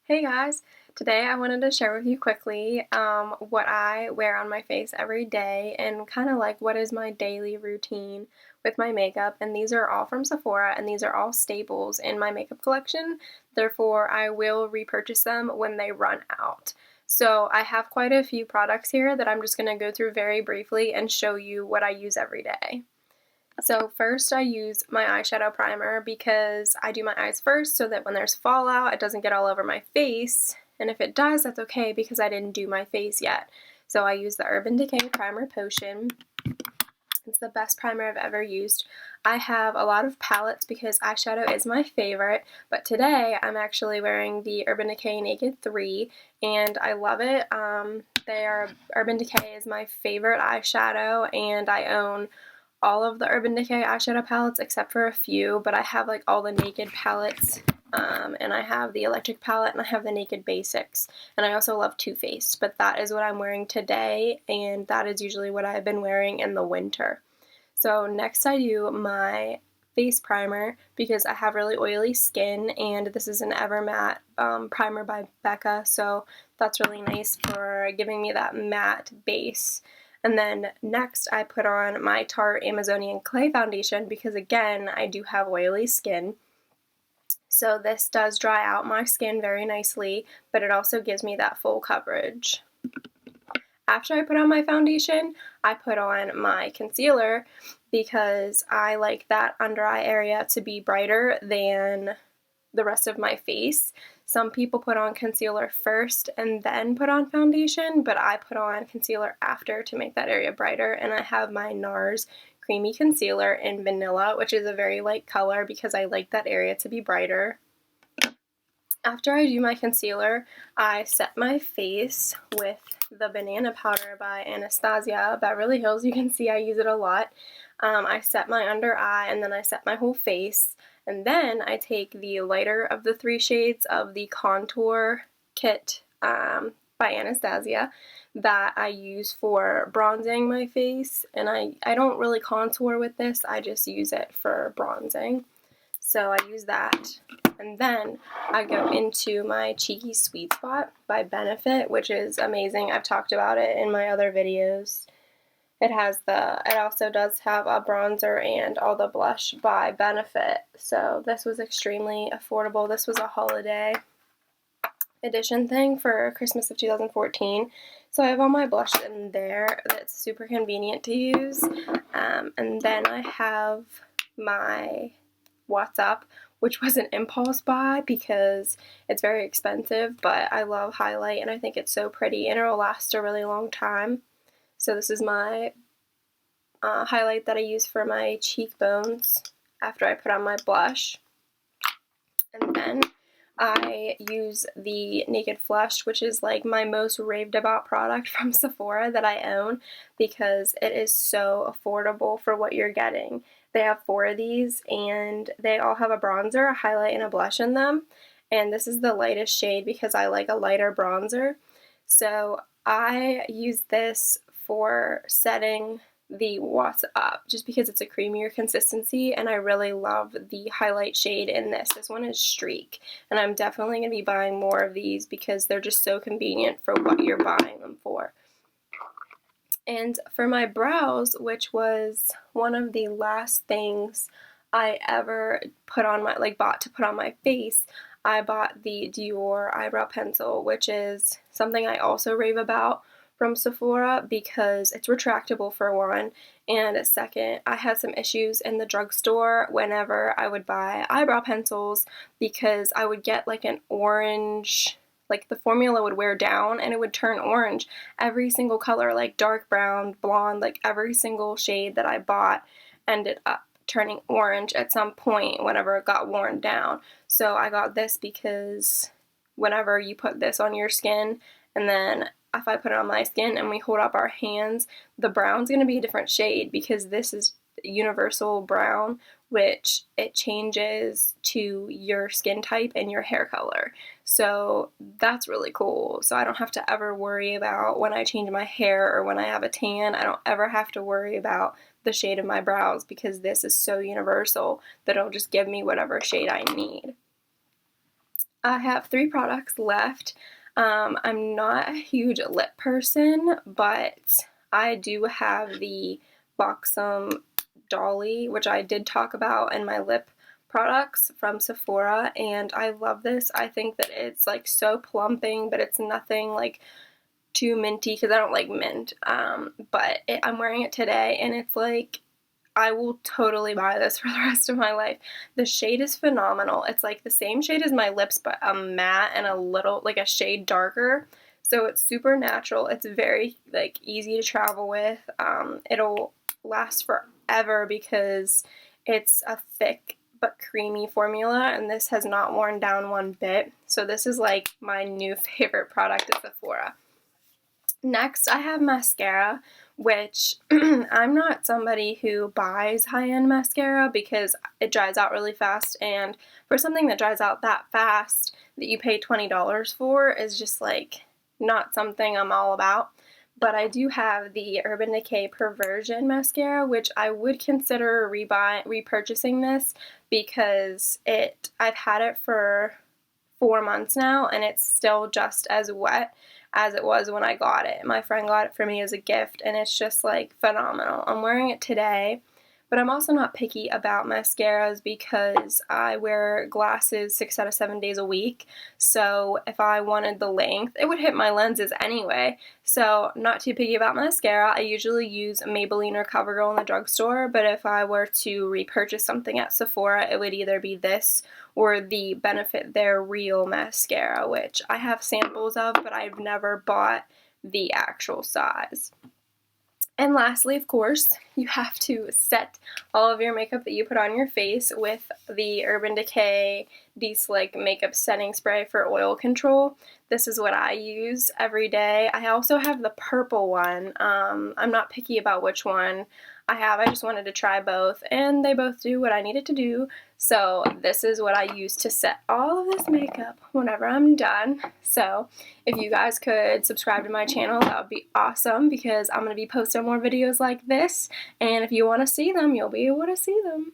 Hey guys! Today I wanted to share with you quickly what I wear on my face every day and kind of like what is my daily routine with my makeup, and these are all from Sephora and these are all staples in my makeup collection, therefore I will repurchase them when they run out. So I have quite a few products here that I'm just going to go through very briefly and show you what I use every day. So first I use my eyeshadow primer because I do my eyes first so that when there's fallout it doesn't get all over my face, and if it does that's okay because I didn't do my face yet. So I use the Urban Decay Primer Potion. It's the best primer I've ever used. I have a lot of palettes because eyeshadow is my favorite, but today I'm actually wearing the Urban Decay Naked 3 and I love it. Urban Decay is my favorite eyeshadow, and I own all of the Urban Decay eyeshadow palettes except for a few, but I have like all the Naked palettes, and I have the Electric palette, and I have the Naked Basics, and I also love Too Faced, but that is what I'm wearing today, and that is usually what I've been wearing in the winter. So next I do my face primer because I have really oily skin, and this is an Ever Matte primer by Becca, so that's really nice for giving me that matte base. And then next I put on my Tarte Amazonian Clay Foundation because again I do have oily skin. So this does dry out my skin very nicely, but it also gives me that full coverage. After I put on my foundation, I put on my concealer because I like that under eye area to be brighter than the rest of my face. Some people put on concealer first and then put on foundation, but I put on concealer after to make that area brighter, and I have my Nars Creamy Concealer in Vanilla, which is a very light color because I like that area to be brighter. After I do my concealer, I set my face with the Banana Powder by Anastasia Beverly Hills. You can see I use it a lot. I set my under eye and then I set my whole face. And then I take the lighter of the three shades of the Contour Kit by Anastasia that I use for bronzing my face. And I don't really contour with this, I just use it for bronzing. So I use that. And then I go into my Cheeky Sweet Spot by Benefit, which is amazing. I've talked about it in my other videos. It also does have a bronzer and all the blush by Benefit. So this was extremely affordable. This was a holiday edition thing for Christmas of 2014. So I have all my blush in there that's super convenient to use. And then I have my What's Up, which was an impulse buy because it's very expensive, but I love highlight and I think it's so pretty and it'll last a really long time. So this is my highlight that I use for my cheekbones after I put on my blush. And then I use the Naked Flush, which is like my most raved about product from Sephora that I own because it is so affordable for what you're getting. They have 4 of these and they all have a bronzer, a highlight, and a blush in them. And this is the lightest shade because I like a lighter bronzer. So I use this for setting the What's Up just because it's a creamier consistency, and I really love the highlight shade in this. This one is Streak, and I'm definitely going to be buying more of these because they're just so convenient for what you're buying them for. And for my brows, which was one of the last things I ever bought to put on my face, I bought the Dior eyebrow pencil, which is something I also rave about from Sephora because it's retractable for one, and second, I had some issues in the drugstore whenever I would buy eyebrow pencils because I would get like an orange, like the formula would wear down and it would turn orange. Every single color, like dark brown, blonde, like every single shade that I bought ended up turning orange at some point whenever it got worn down. So I got this because whenever you put this on your skin and then if I put it on my skin and we hold up our hands, the brown's going to be a different shade because this is universal brown, which it changes to your skin type and your hair color. So that's really cool. So I don't have to ever worry about when I change my hair or when I have a tan, I don't ever have to worry about the shade of my brows because this is so universal that it'll just give me whatever shade I need. I have 3 products left. I'm not a huge lip person, but I do have the Buxom Dolly, which I did talk about in my lip products from Sephora, and I love this. I think that it's like so plumping, but it's nothing like too minty because I don't like mint. But I'm wearing it today, and it's like I will totally buy this for the rest of my life. The shade is phenomenal. It's like the same shade as my lips, but a matte and a little, like a shade darker. So it's super natural. It's very, like, easy to travel with. It'll last forever because it's a thick but creamy formula, and this has not worn down one bit. So this is, like, my new favorite product at Sephora. Next, I have mascara, which I'm not somebody who buys high-end mascara because it dries out really fast, and for something that dries out that fast that you pay $20 for is just like not something I'm all about. But I do have the Urban Decay Perversion mascara, which I would consider repurchasing this because I've had it for 4 months now, and it's still just as wet as it was when I got it. My friend got it for me as a gift, and it's just like phenomenal. I'm wearing it today, but I'm also not picky about mascaras because I wear glasses 6 out of 7 days a week. So if I wanted the length, it would hit my lenses anyway. So not too picky about mascara. I usually use Maybelline or CoverGirl in the drugstore, but if I were to repurchase something at Sephora, it would either be this or the Benefit Their Real mascara, which I have samples of, but I've never bought the actual size. And lastly, of course, you have to set all of your makeup that you put on your face with the Urban Decay De-Slick Makeup Setting Spray for oil control. This is what I use every day. I also have the purple one. I'm not picky about which one I have. I just wanted to try both, and they both do what I needed to do. So this is what I use to set all of this makeup whenever I'm done. So if you guys could subscribe to my channel, that would be awesome because I'm going to be posting more videos like this. And if you want to see them, you'll be able to see them.